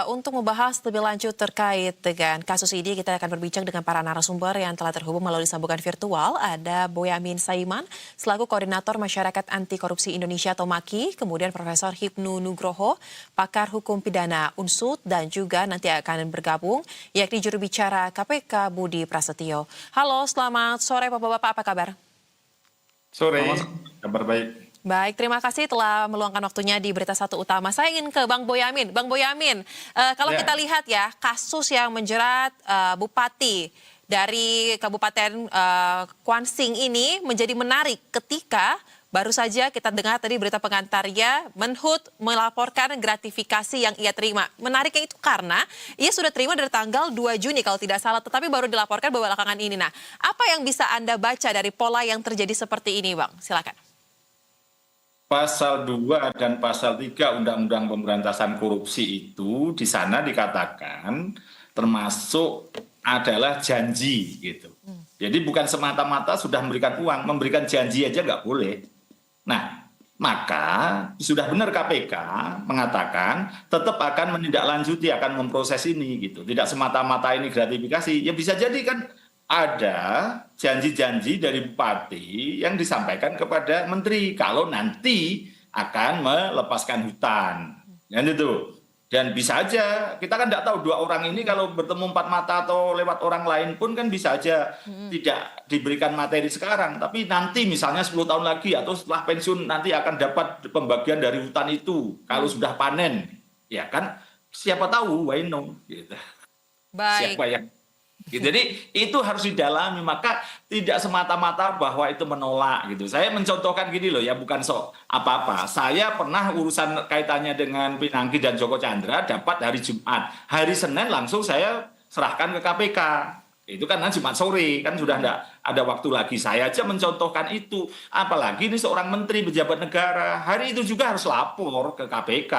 Untuk membahas lebih lanjut terkait dengan kasus ini, kita akan berbincang dengan para narasumber yang telah terhubung melalui sambungan virtual. Ada Boyamin Saiman, selaku Koordinator Masyarakat Anti Korupsi Indonesia atau MAKI, kemudian Profesor Hipnu Nugroho, pakar hukum pidana UNSUD, dan juga nanti akan bergabung, yakni juru bicara KPK Budi Prasetyo. Halo, selamat sore Bapak-Bapak, apa kabar? Sore, kabar baik. Baik, terima kasih telah meluangkan waktunya di Berita Satu Utama. Saya ingin ke Bang Boyamin. Bang Boyamin, kalau kita lihat ya, kasus yang menjerat Bupati dari Kabupaten Kuansing ini menjadi menarik ketika baru saja kita dengar tadi berita pengantarnya, Menhub melaporkan gratifikasi yang ia terima. Menariknya itu karena ia sudah terima dari tanggal 2 Juni kalau tidak salah, tetapi baru dilaporkan belakangan ini. Nah, apa yang bisa Anda baca dari pola yang terjadi seperti ini, Bang? Silakan. Pasal 2 dan pasal 3 Undang-Undang Pemberantasan Korupsi itu di sana dikatakan termasuk adalah janji gitu. Jadi bukan semata-mata sudah memberikan janji aja nggak boleh. Nah, maka sudah benar KPK mengatakan tetap akan menindaklanjuti, akan memproses ini gitu. Tidak semata-mata ini gratifikasi. Ya bisa jadi kan ada janji-janji dari bupati yang disampaikan kepada menteri kalau nanti akan melepaskan hutan. Dan bisa aja, kita kan tidak tahu dua orang ini kalau bertemu empat mata atau lewat orang lain pun kan bisa aja tidak diberikan materi sekarang. Tapi nanti misalnya 10 tahun lagi atau setelah pensiun nanti akan dapat pembagian dari hutan itu kalau sudah panen. Ya kan, siapa tahu, why no? Gitu. Baik. Siapa yang Jadi itu harus didalami, maka tidak semata-mata bahwa itu menolak gitu. Saya mencontohkan gini loh ya, bukan sok apa-apa. Saya pernah urusan kaitannya dengan Pinangki dan Joko Chandra dapat hari Jumat. Hari Senin langsung saya serahkan ke KPK. Itu kan Jumat sore, kan sudah enggak ada waktu lagi. Saya aja mencontohkan itu. Apalagi ini seorang menteri pejabat negara. Hari itu juga harus lapor ke KPK.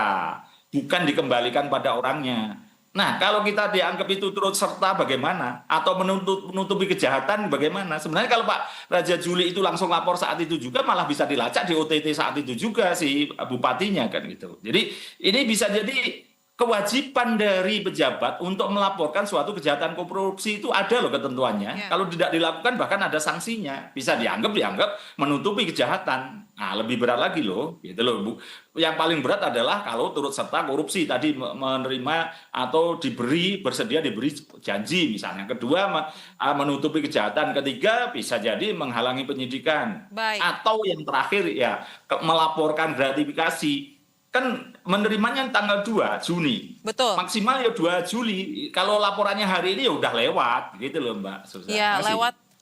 Bukan dikembalikan pada orangnya. Nah, kalau kita dianggap itu turut serta bagaimana? Atau menutupi kejahatan bagaimana? Sebenarnya kalau Pak Raja Juli itu langsung lapor saat itu juga malah bisa dilacak di OTT saat itu juga si bupatinya kan gitu. Jadi ini bisa jadi kewajiban dari pejabat untuk melaporkan suatu kejahatan korupsi itu ada loh ketentuannya. Kalau tidak dilakukan bahkan ada sanksinya. Bisa dianggap menutupi kejahatan. Nah, lebih berat lagi loh, gitu loh, Bu. Yang paling berat adalah kalau turut serta korupsi tadi menerima atau bersedia diberi janji misalnya. Kedua menutupi kejahatan. Ketiga bisa jadi menghalangi penyidikan. Baik. Atau yang terakhir ya melaporkan gratifikasi. Kan menerimanya tanggal 2 Juni. Betul. Maksimal ya 2 Juli. Kalau laporannya hari ini ya udah lewat gitu loh Mbak Susan. Ya,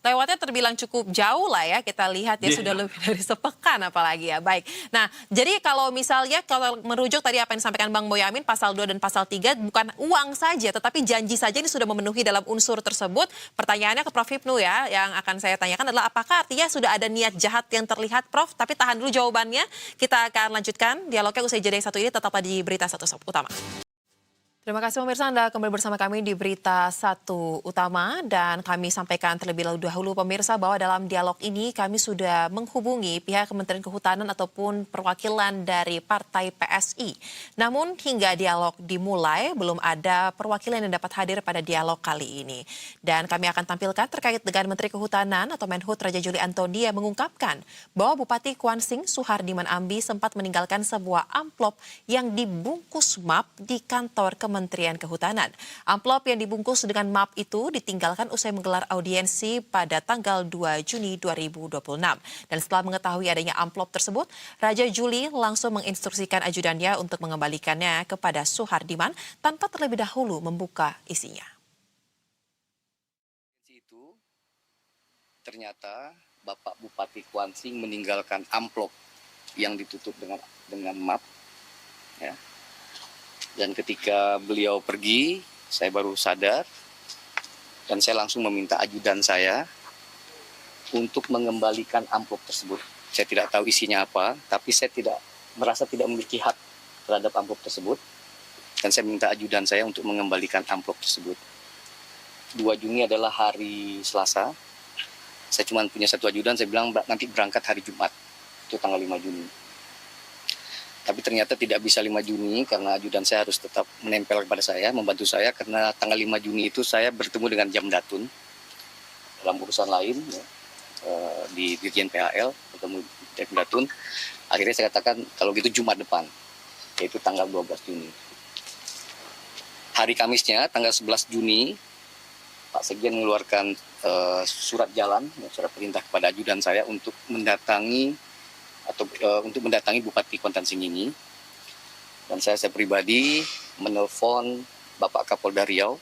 lewatnya terbilang cukup jauh lah ya, kita lihat ya sudah lebih dari sepekan apalagi ya. Baik. Nah, jadi kalau misalnya kalau merujuk tadi apa yang disampaikan Bang Boyamin, pasal 2 dan pasal 3 bukan uang saja tetapi janji saja ini sudah memenuhi dalam unsur tersebut. Pertanyaannya ke Prof Hipnu ya, yang akan saya tanyakan adalah apakah artinya sudah ada niat jahat yang terlihat, Prof? Tapi tahan dulu jawabannya. Kita akan lanjutkan dialognya usai jeda yang satu ini, tetaplah di Berita Satu Utama. Terima kasih pemirsa, Anda kembali bersama kami di Berita Satu Utama, dan kami sampaikan terlebih dahulu pemirsa bahwa dalam dialog ini kami sudah menghubungi pihak Kementerian Kehutanan ataupun perwakilan dari Partai PSI. Namun hingga dialog dimulai belum ada perwakilan yang dapat hadir pada dialog kali ini. Dan kami akan tampilkan terkait dengan Menteri Kehutanan atau Menhub Raja Juli Antoni yang mengungkapkan bahwa Bupati Kuansing Suhardiman Ambi sempat meninggalkan sebuah amplop yang dibungkus map di kantor Kementerian Kehutanan. Amplop yang dibungkus dengan map itu ditinggalkan usai menggelar audiensi pada tanggal 2 Juni 2026. Dan setelah mengetahui adanya amplop tersebut, Raja Juli langsung menginstruksikan ajudannya untuk mengembalikannya kepada Suhardiman tanpa terlebih dahulu membuka isinya. Itu ternyata Bapak Bupati Kuansing meninggalkan amplop yang ditutup dengan map, ya. Dan ketika beliau pergi, saya baru sadar dan saya langsung meminta ajudan saya untuk mengembalikan amplop tersebut. Saya tidak tahu isinya apa, tapi saya merasa tidak memiliki hak terhadap amplop tersebut. Dan saya minta ajudan saya untuk mengembalikan amplop tersebut. 2 Juni adalah hari Selasa. Saya cuma punya satu ajudan, saya bilang nanti berangkat hari Jumat, itu tanggal 5 Juni. Tapi ternyata tidak bisa 5 Juni karena ajudan saya harus tetap menempel kepada saya, membantu saya karena tanggal 5 Juni itu saya bertemu dengan Jamdatun dalam urusan lain ya, di Dirjen PHL, bertemu Jamdatun. Akhirnya saya katakan kalau gitu Jumat depan, yaitu tanggal 12 Juni. Hari Kamisnya tanggal 11 Juni, Pak Sekjen mengeluarkan surat jalan, surat perintah kepada ajudan saya untuk mendatangi Bupati Kuantan Sengingi, dan saya pribadi menelpon Bapak Kapolda Riau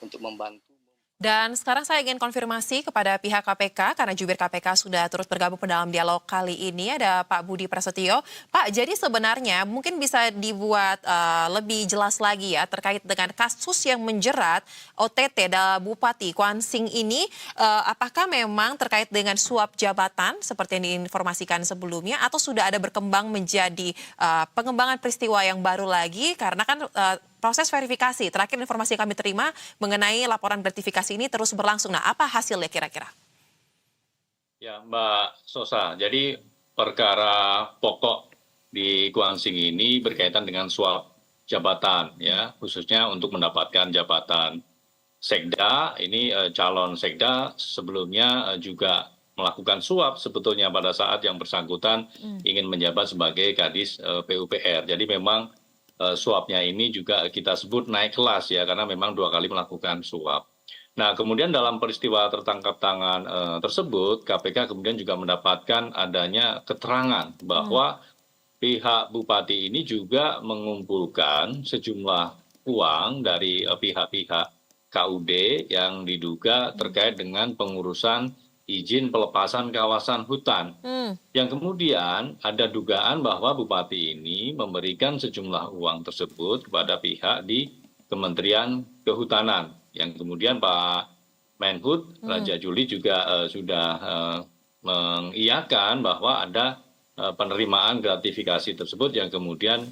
untuk membantu. Dan sekarang saya ingin konfirmasi kepada pihak KPK karena jubir KPK sudah turut bergabung dalam dialog kali ini. Ada Pak Budi Prasetyo. Pak, jadi sebenarnya mungkin bisa dibuat lebih jelas lagi ya terkait dengan kasus yang menjerat OTT Bupati Kuansing ini. Apakah memang terkait dengan suap jabatan seperti yang diinformasikan sebelumnya atau sudah ada berkembang menjadi pengembangan peristiwa yang baru lagi? Karena kan proses verifikasi, terakhir informasi yang kami terima mengenai laporan gratifikasi ini terus berlangsung. Nah, apa hasilnya kira-kira? Ya, Mbak Sosa, jadi perkara pokok di Kuansing ini berkaitan dengan suap jabatan, ya, khususnya untuk mendapatkan jabatan sekda. Ini calon sekda sebelumnya juga melakukan suap sebetulnya pada saat yang bersangkutan ingin menjabat sebagai Kadis PUPR. Jadi memang suapnya ini juga kita sebut naik kelas ya, karena memang 2 kali melakukan suap. Nah, kemudian dalam peristiwa tertangkap tangan tersebut, KPK kemudian juga mendapatkan adanya keterangan bahwa pihak Bupati ini juga mengumpulkan sejumlah uang dari pihak-pihak KUD yang diduga terkait dengan pengurusan izin pelepasan kawasan hutan. Yang kemudian ada dugaan bahwa Bupati ini memberikan sejumlah uang tersebut kepada pihak di Kementerian Kehutanan. Yang kemudian Pak Menhub, Raja Juli juga sudah mengiyakan bahwa ada penerimaan gratifikasi tersebut yang kemudian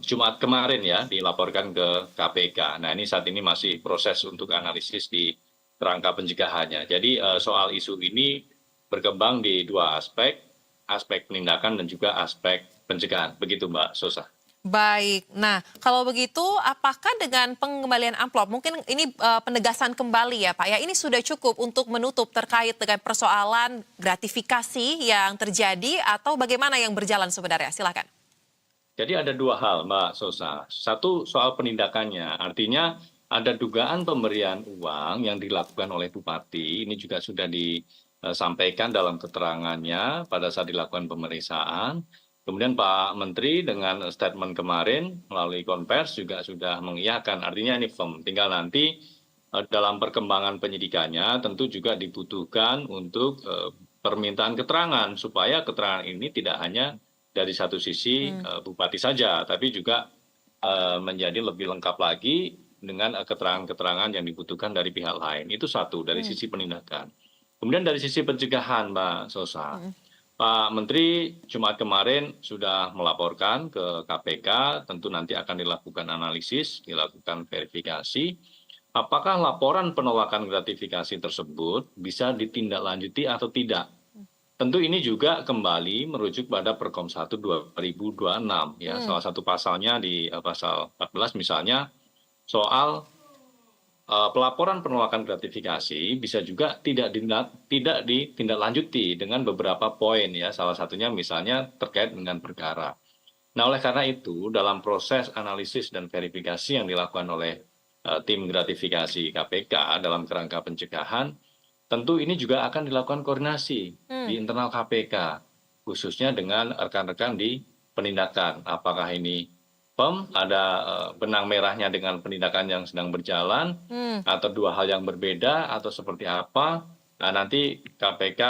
Jumat kemarin ya dilaporkan ke KPK. Nah, ini saat ini masih proses untuk analisis di kerangka pencegahannya. Jadi soal isu ini berkembang di 2 aspek, aspek penindakan dan juga aspek pencegahan. Begitu Mbak Sosa. Baik, nah kalau begitu apakah dengan pengembalian amplop, mungkin ini penegasan kembali ya Pak ya, ini sudah cukup untuk menutup terkait dengan persoalan gratifikasi yang terjadi atau bagaimana yang berjalan sebenarnya? Silakan. Jadi ada 2 hal Mbak Sosa. Satu soal penindakannya, artinya ada dugaan pemberian uang yang dilakukan oleh Bupati, ini juga sudah disampaikan dalam keterangannya pada saat dilakukan pemeriksaan. Kemudian Pak Menteri dengan statement kemarin melalui konvers juga sudah mengiyakan, artinya ini firm. Tinggal nanti dalam perkembangan penyidikannya tentu juga dibutuhkan untuk permintaan keterangan, supaya keterangan ini tidak hanya dari satu sisi Bupati saja, tapi juga menjadi lebih lengkap lagi dengan keterangan-keterangan yang dibutuhkan dari pihak lain. Itu satu, dari sisi penindakan. Kemudian dari sisi pencegahan, Mbak Sosa. Pak Menteri Jumat kemarin sudah melaporkan ke KPK, tentu nanti akan dilakukan analisis, dilakukan verifikasi. Apakah laporan penolakan gratifikasi tersebut bisa ditindaklanjuti atau tidak? Tentu ini juga kembali merujuk pada Perkom 1 2026. Ya, salah satu pasalnya di pasal 14 misalnya, soal pelaporan penolakan gratifikasi bisa juga tidak ditindaklanjuti dengan beberapa poin ya, salah satunya misalnya terkait dengan perkara. Nah, oleh karena itu dalam proses analisis dan verifikasi yang dilakukan oleh tim gratifikasi KPK dalam kerangka pencegahan, tentu ini juga akan dilakukan koordinasi di internal KPK, khususnya dengan rekan-rekan di penindakan. Apakah ini ada benang merahnya dengan penindakan yang sedang berjalan, atau 2 hal yang berbeda, atau seperti apa. Nah, nanti KPK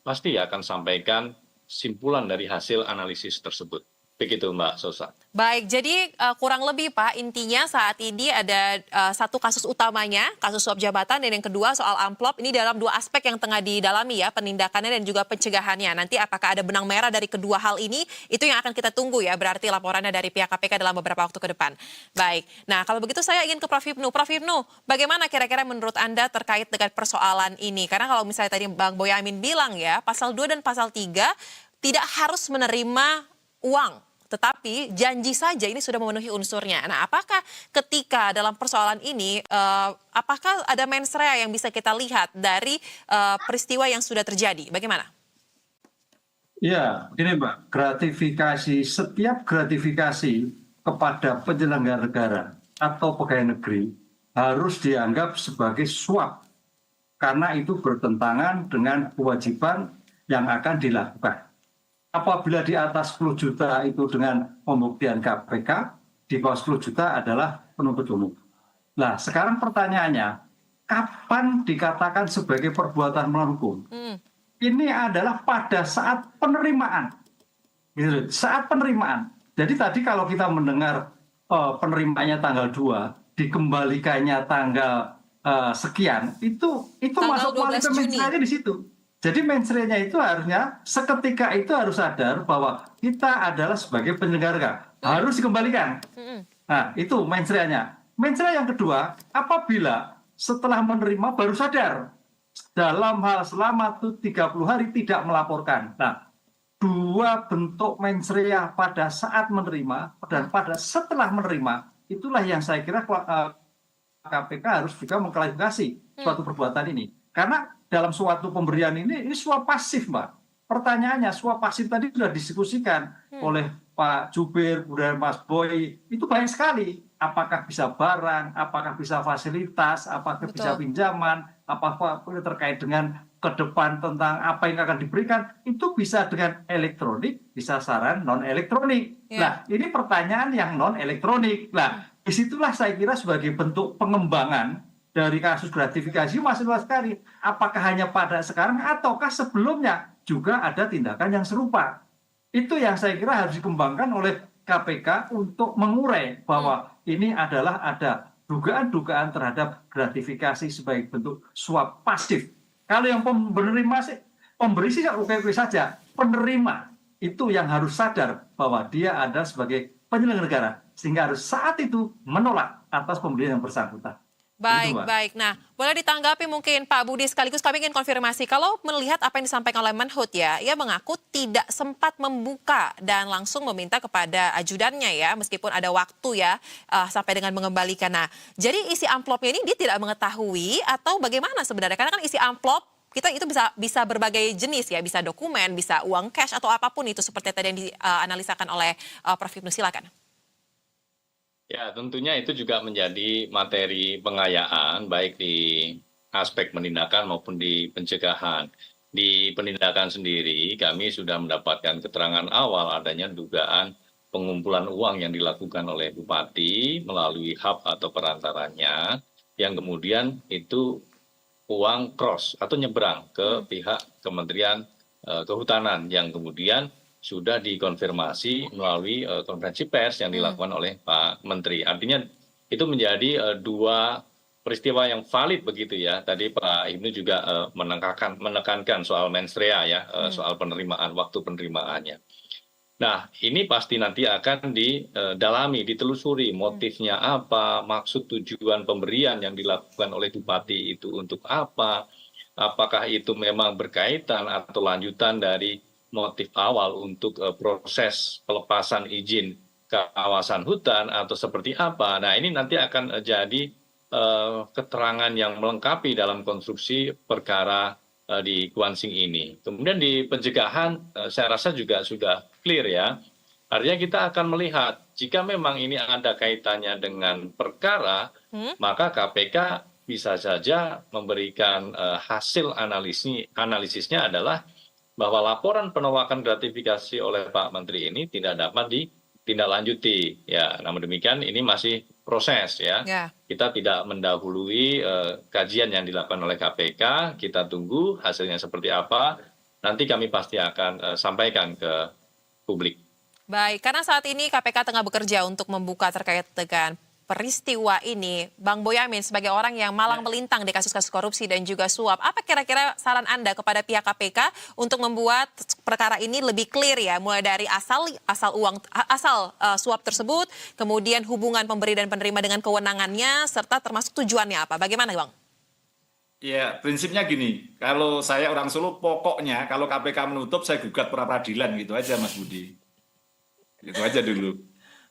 pasti akan sampaikan simpulan dari hasil analisis tersebut. Begitu Mbak Sosa. Baik, jadi kurang lebih Pak, intinya saat ini ada satu kasus utamanya, kasus suap jabatan, dan yang kedua soal amplop. Ini dalam 2 aspek yang tengah didalami ya, penindakannya dan juga pencegahannya. Nanti apakah ada benang merah dari kedua hal ini, itu yang akan kita tunggu ya, berarti laporannya dari pihak KPK dalam beberapa waktu ke depan. Baik, nah kalau begitu saya ingin ke Prof. Hipnu. Prof. Hipnu, bagaimana kira-kira menurut Anda terkait dengan persoalan ini? Karena kalau misalnya tadi Bang Boyamin bilang ya, pasal 2 dan pasal 3 tidak harus menerima uang, tetapi janji saja ini sudah memenuhi unsurnya. Nah, apakah ketika dalam persoalan ini, apakah ada mens rea yang bisa kita lihat dari peristiwa yang sudah terjadi? Bagaimana? Ya, ini Mbak, setiap gratifikasi kepada penyelenggara negara atau pegawai negeri harus dianggap sebagai suap, karena itu bertentangan dengan kewajiban yang akan dilakukan. Apabila di atas 10 juta itu dengan pembuktian KPK, di bawah 10 juta adalah penuntut umum. Nah, sekarang pertanyaannya, kapan dikatakan sebagai perbuatan melawan hukum? Ini adalah pada saat penerimaan. Gitu, saat penerimaan. Jadi tadi kalau kita mendengar penerimaannya tanggal 2, dikembalikannya tanggal sekian, itu masuk kualitas mensreanya di situ. Jadi mensreanya itu harusnya seketika itu harus sadar bahwa kita adalah sebagai penyelenggara, harus dikembalikan. Nah, itu mensreanya. Mensrea yang kedua, apabila setelah menerima baru sadar dalam hal selama 30 hari tidak melaporkan. Nah, dua bentuk mensrea pada saat menerima dan pada setelah menerima, itulah yang saya kira KPK harus juga mengklarifikasi suatu perbuatan ini. Karena dalam suatu pemberian ini suap pasif, Mbak. Pertanyaannya, suap pasif tadi sudah didiskusikan oleh Pak Jubir, kemudian Mas Boy, itu banyak sekali. Apakah bisa barang, apakah bisa fasilitas, apakah bisa pinjaman, apakah terkait dengan ke depan tentang apa yang akan diberikan, itu bisa dengan elektronik, bisa saran non-elektronik. Nah, ini pertanyaan yang non-elektronik. Nah, disitulah saya kira sebagai bentuk pengembangan dari kasus gratifikasi masih luas sekali. Apakah hanya pada sekarang ataukah sebelumnya juga ada tindakan yang serupa? Itu yang saya kira harus dikembangkan oleh KPK untuk mengurai bahwa ini adalah ada dugaan-dugaan terhadap gratifikasi sebagai bentuk suap pasif. Kalau yang pemberi sih oke-oke saja. Penerima itu yang harus sadar bahwa dia ada sebagai penyelenggara negara, sehingga harus saat itu menolak atas pemberian yang bersangkutan. Baik. Nah, boleh ditanggapi mungkin Pak Budi, sekaligus kami ingin konfirmasi. Kalau melihat apa yang disampaikan oleh Menhut ya, ia mengaku tidak sempat membuka dan langsung meminta kepada ajudannya ya, meskipun ada waktu ya sampai dengan mengembalikan. Nah, jadi isi amplopnya ini dia tidak mengetahui atau bagaimana sebenarnya? Karena kan isi amplop kita itu bisa berbagai jenis ya, bisa dokumen, bisa uang cash atau apapun itu seperti tadi yang dianalisakan oleh Prof. Ibnu, silakan. Ya, tentunya itu juga menjadi materi pengayaan baik di aspek penindakan maupun di pencegahan. Di penindakan sendiri kami sudah mendapatkan keterangan awal adanya dugaan pengumpulan uang yang dilakukan oleh Bupati melalui hub atau perantaranya, yang kemudian itu uang cross atau nyebrang ke pihak Kementerian Kehutanan yang kemudian sudah dikonfirmasi melalui konferensi pers yang dilakukan oleh Pak Menteri. Artinya itu menjadi dua peristiwa yang valid begitu ya. Tadi Pak Ibnu juga menekankan soal mens rea ya, soal penerimaan, waktu penerimaannya. Nah, ini pasti nanti akan didalami, ditelusuri motifnya apa, maksud tujuan pemberian yang dilakukan oleh Bupati itu untuk apa, apakah itu memang berkaitan atau lanjutan dari motif awal untuk proses pelepasan izin kawasan hutan atau seperti apa. Nah, ini nanti akan jadi keterangan yang melengkapi dalam konstruksi perkara di Kuansing ini. Kemudian di pencegahan saya rasa juga sudah clear ya. Artinya kita akan melihat jika memang ini ada kaitannya dengan perkara, maka KPK bisa saja memberikan hasil analisisnya adalah bahwa laporan penolakan gratifikasi oleh Pak Menteri ini tidak dapat ditindaklanjuti. Ya, namun demikian ini masih proses ya. Kita tidak mendahului kajian yang dilakukan oleh KPK. Kita tunggu hasilnya seperti apa. Nanti kami pasti akan sampaikan ke publik. Baik, karena saat ini KPK tengah bekerja untuk membuka terkait dengan peristiwa ini, Bang Boyamin sebagai orang yang malang melintang di kasus-kasus korupsi dan juga suap, apa kira-kira saran Anda kepada pihak KPK untuk membuat perkara ini lebih clear ya, mulai dari asal suap tersebut, kemudian hubungan pemberi dan penerima dengan kewenangannya, serta termasuk tujuannya apa? Bagaimana, Bang? Ya, prinsipnya gini, kalau saya orang Solo, pokoknya kalau KPK menutup, saya gugat pra peradilan gitu aja, Mas Budi. Itu aja dulu.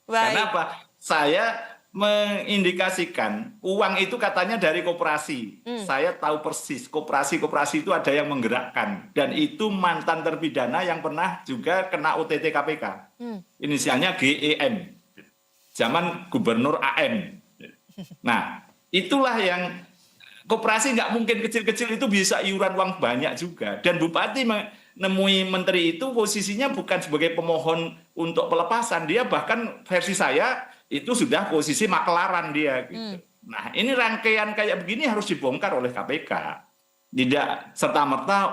Baik. Karena apa? Saya mengindikasikan uang itu katanya dari koperasi. Saya tahu persis koperasi-koperasi itu ada yang menggerakkan, dan itu mantan terpidana yang pernah juga kena OTT KPK. Inisialnya GEM. Zaman Gubernur AM. Nah, itulah yang koperasi nggak mungkin kecil-kecil, itu bisa iuran uang banyak juga. Dan Bupati menemui menteri itu posisinya bukan sebagai pemohon untuk pelepasan, dia bahkan versi saya itu sudah posisi makelaran dia gitu. Nah, ini rangkaian kayak begini harus dibongkar oleh KPK. Tidak serta-merta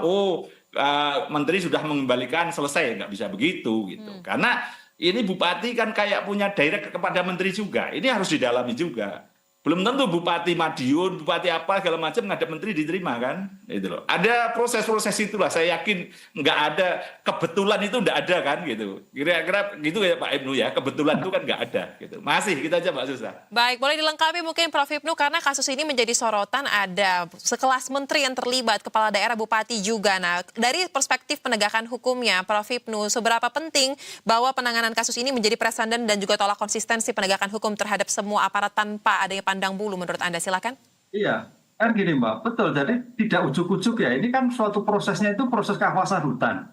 menteri sudah mengembalikan selesai, nggak bisa begitu gitu. Karena ini bupati kan kayak punya direct kepada menteri juga. Ini harus didalami juga. Belum tentu Bupati Madiun, Bupati apa segala macam ngadep menteri diterima kan, itu loh. Ada proses-proses itulah. Saya yakin nggak ada kebetulan, itu nggak ada kan gitu. Kira-kira gitu ya Pak Ibnu ya. Kebetulan itu kan nggak ada gitu. Masih kita aja Mbak Susa. Baik, boleh dilengkapi mungkin Prof. Ibnu, karena kasus ini menjadi sorotan, ada sekelas menteri yang terlibat, kepala daerah, bupati juga. Nah, dari perspektif penegakan hukumnya, Prof. Ibnu, seberapa penting bahwa penanganan kasus ini menjadi presiden dan juga tolak konsistensi penegakan hukum terhadap semua aparat tanpa adanya pandang bulu menurut Anda? Silakan. Iya, kan gini Mbak, betul. Jadi tidak ujuk-ujuk ya. Ini kan suatu prosesnya itu proses kawasan hutan.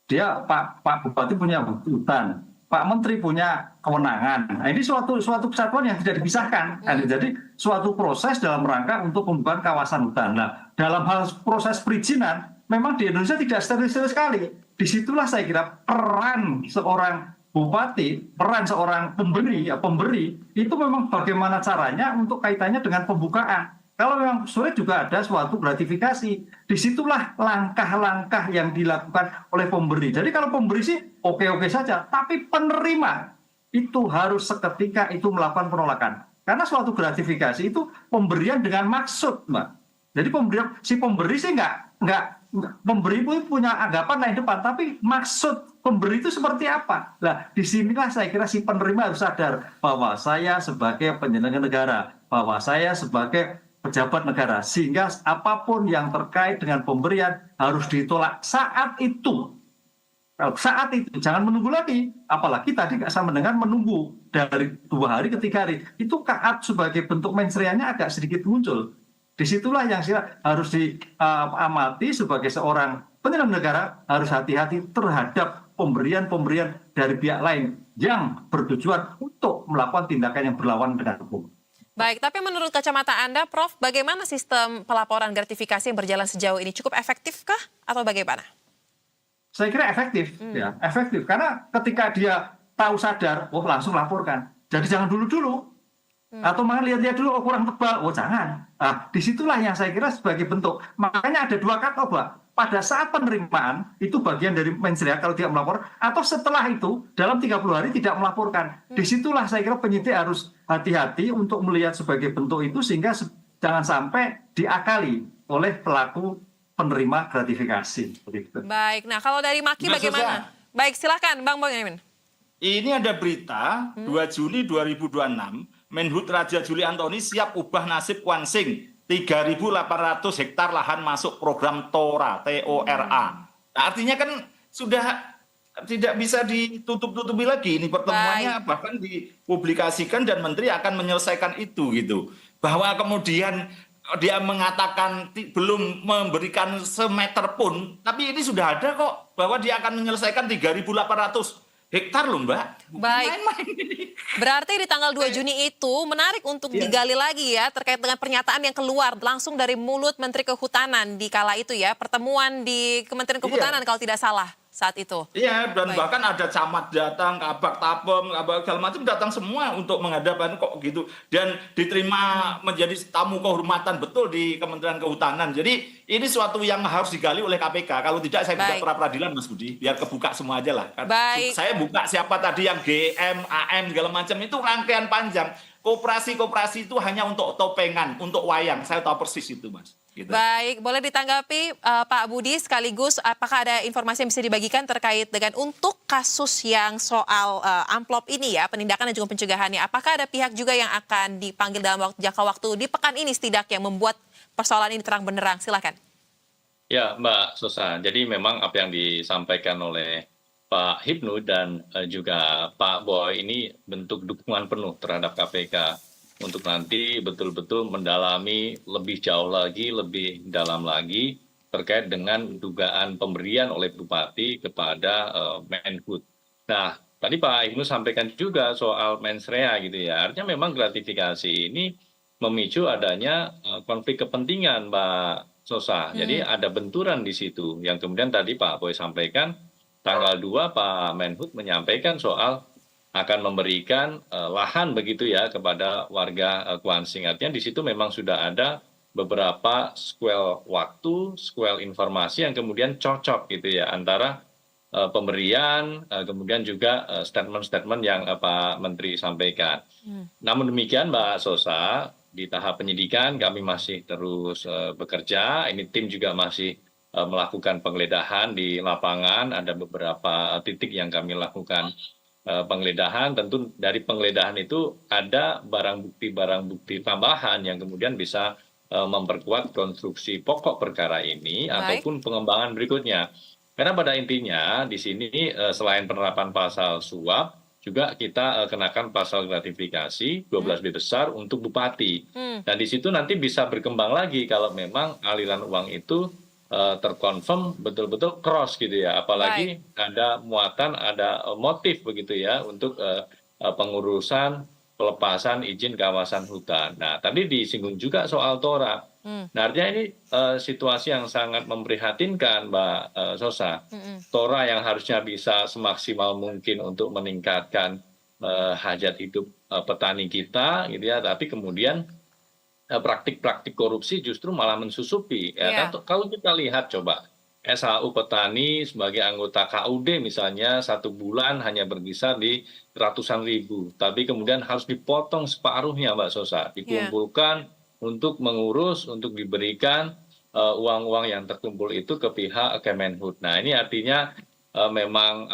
Dia Pak Bupati punya hutan, Pak Menteri punya kewenangan. Nah, ini suatu kesatuan yang tidak dipisahkan. Jadi suatu proses dalam rangka untuk pembukaan kawasan hutan. Nah, dalam hal proses perizinan, memang di Indonesia tidak steril sekali. Disitulah saya kira peran seorang bupati, peran seorang pemberi itu memang bagaimana caranya untuk kaitannya dengan pembukaan. Kalau memang sulit juga ada suatu gratifikasi. Disitulah langkah-langkah yang dilakukan oleh pemberi. Jadi kalau pemberi sih oke-oke saja, tapi penerima itu harus seketika itu melakukan penolakan. Karena suatu gratifikasi itu pemberian dengan maksud, Mbak. Jadi pemberi sih nggak pemberi pun punya anggapan lain depan, tapi maksud pemberi itu seperti apa? Nah, disinilah saya kira si penerima harus sadar bahwa saya sebagai penyelenggara negara, bahwa saya sebagai pejabat negara, sehingga apapun yang terkait dengan pemberian harus ditolak saat itu. Saat itu, jangan menunggu lagi. Apalagi tadi saya mendengar menunggu dari 2 hari ke 3 hari. Itu saat sebagai bentuk mensreanya agak sedikit muncul. Disitulah yang harus diamati sebagai seorang penyelenggara negara, harus hati-hati terhadap pemberian-pemberian dari pihak lain yang bertujuan untuk melakukan tindakan yang berlawan dengan hukum. Baik, tapi menurut kacamata Anda, Prof, bagaimana sistem pelaporan gratifikasi yang berjalan sejauh ini? Cukup efektifkah atau bagaimana? Saya kira efektif, ya, efektif. Karena ketika dia tahu sadar, langsung laporkan. Jadi jangan dulu-dulu. Atau malah lihat-lihat dulu, kurang tebal, jangan. Nah, disitulah yang saya kira sebagai bentuk. Makanya ada 2 kata, Pak. Pada saat penerimaan, itu bagian dari mensrea kalau tidak melapor, atau setelah itu, dalam 30 hari tidak melaporkan. Disitulah saya kira penyidik harus hati-hati untuk melihat sebagai bentuk itu, sehingga jangan sampai diakali oleh pelaku penerima gratifikasi. Begitu. Baik, nah kalau dari Maki bagaimana? Baik, silakan Bang Boyamin. Ini ada berita 2 Juli 2026, Menhub Raja Juli Antoni siap ubah nasib Kwansing, 3.800 hektar lahan masuk program TORA, TORA. Nah, artinya kan sudah tidak bisa ditutup-tutupi lagi ini pertemuannya. Baik. Bahkan dipublikasikan dan menteri akan menyelesaikan itu gitu. Bahwa kemudian dia mengatakan belum memberikan semeter pun, tapi ini sudah ada kok bahwa dia akan menyelesaikan 3.800 hektar loh Mbak. Baik. Main-main. Berarti di tanggal 2 Juni itu menarik untuk digali lagi ya terkait dengan pernyataan yang keluar langsung dari mulut Menteri Kehutanan di kala itu ya. Pertemuan di Kementerian Kehutanan kalau tidak salah saat itu. Iya, dan bahkan ada camat datang, kabak tapem, kabak segala macam datang semua untuk menghadapkan kok gitu. Dan diterima menjadi tamu kehormatan betul di Kementerian Kehutanan. Jadi ini suatu yang harus digali oleh KPK. Kalau tidak saya buka pra peradilan Mas Budi, biar kebuka semua aja lah. Baik. Saya buka siapa tadi yang GM, AM segala macam itu rangkaian panjang. Koperasi-koperasi itu hanya untuk topengan, untuk wayang. Saya tahu persis itu Mas. Gitu. Baik, boleh ditanggapi Pak Budi sekaligus apakah ada informasi yang bisa dibagikan terkait dengan untuk kasus yang soal amplop ini ya, penindakan dan juga pencegahannya. Apakah ada pihak juga yang akan dipanggil dalam jangka waktu di pekan ini setidaknya membuat persoalan ini terang benderang? Silakan. Ya Mbak Sosa, jadi memang apa yang disampaikan oleh Pak Hipnu dan juga Pak Boy ini bentuk dukungan penuh terhadap KPK untuk nanti betul-betul mendalami lebih jauh lagi, lebih dalam lagi terkait dengan dugaan pemberian oleh Bupati kepada Menhub. Nah, tadi Pak Hipnu sampaikan juga soal mens rea gitu ya. Artinya memang gratifikasi ini memicu adanya konflik kepentingan, Mbak Sosa. Jadi ada benturan di situ yang kemudian tadi Pak Boy sampaikan tanggal 2 Pak Menhub menyampaikan soal akan memberikan lahan begitu ya kepada warga Kuansing. Artinya di situ memang sudah ada beberapa squel waktu, squel informasi yang kemudian cocok gitu ya antara pemberian, kemudian juga statement-statement yang Pak Menteri sampaikan. Namun demikian Mbak Sosa, di tahap penyidikan kami masih terus bekerja. Ini tim juga masih melakukan penggeledahan di lapangan, ada beberapa titik yang kami lakukan penggeledahan. Tentu dari penggeledahan itu ada barang bukti tambahan yang kemudian bisa memperkuat konstruksi pokok perkara ini ataupun pengembangan berikutnya. Karena pada intinya di sini selain penerapan pasal suap, juga kita kenakan pasal gratifikasi 12B besar untuk bupati. Dan di situ nanti bisa berkembang lagi kalau memang aliran uang itu terkonfirm betul-betul cross gitu ya, apalagi ada muatan, ada motif begitu ya untuk pengurusan pelepasan izin kawasan hutan. Nah, tadi disinggung juga soal TORA. Nah, artinya ini situasi yang sangat memprihatinkan, Mbak Sosa. TORA yang harusnya bisa semaksimal mungkin untuk meningkatkan hajat hidup petani kita, gitu ya, tapi kemudian praktik-praktik korupsi justru malah mensusupi. Ya, kan, kalau kita lihat coba SHU petani sebagai anggota KUD misalnya 1 bulan hanya berkisar di ratusan ribu, tapi kemudian harus dipotong separuhnya Mbak Sosa, dikumpulkan untuk mengurus, untuk diberikan uang-uang yang terkumpul itu ke pihak Kemenhub. Nah, ini artinya memang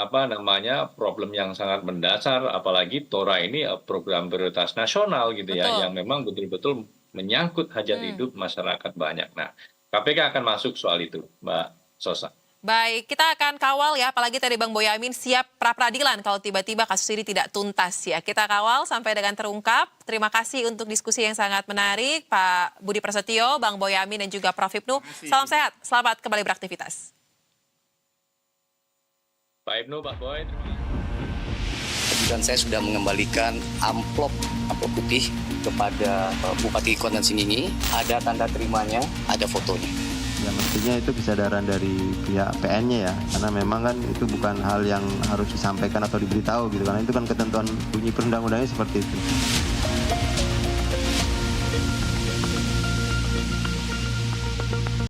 problem yang sangat mendasar, apalagi TORA ini program prioritas nasional gitu ya, yang memang betul-betul menyangkut hajat hidup masyarakat banyak. Nah, KPK akan masuk soal itu, Mbak Sosa. Baik, kita akan kawal ya, apalagi tadi Bang Boyamin siap pra-peradilan kalau tiba-tiba kasus ini tidak tuntas ya. Kita kawal sampai dengan terungkap. Terima kasih untuk diskusi yang sangat menarik, Pak Budi Prasetyo, Bang Boyamin dan juga Prof. Hipnu. Salam sehat, selamat kembali beraktivitas. Pak Hipnu, Pak Boy, terima kasih. Dan saya sudah mengembalikan amplop putih kepada Bupati Kuansing ini. Ada tanda terimanya, ada fotonya. Ya mestinya itu kesadaran dari pihak PN-nya ya, karena memang kan itu bukan hal yang harus disampaikan atau diberitahu gitu, karena itu kan ketentuan bunyi perundang-undangnya seperti itu.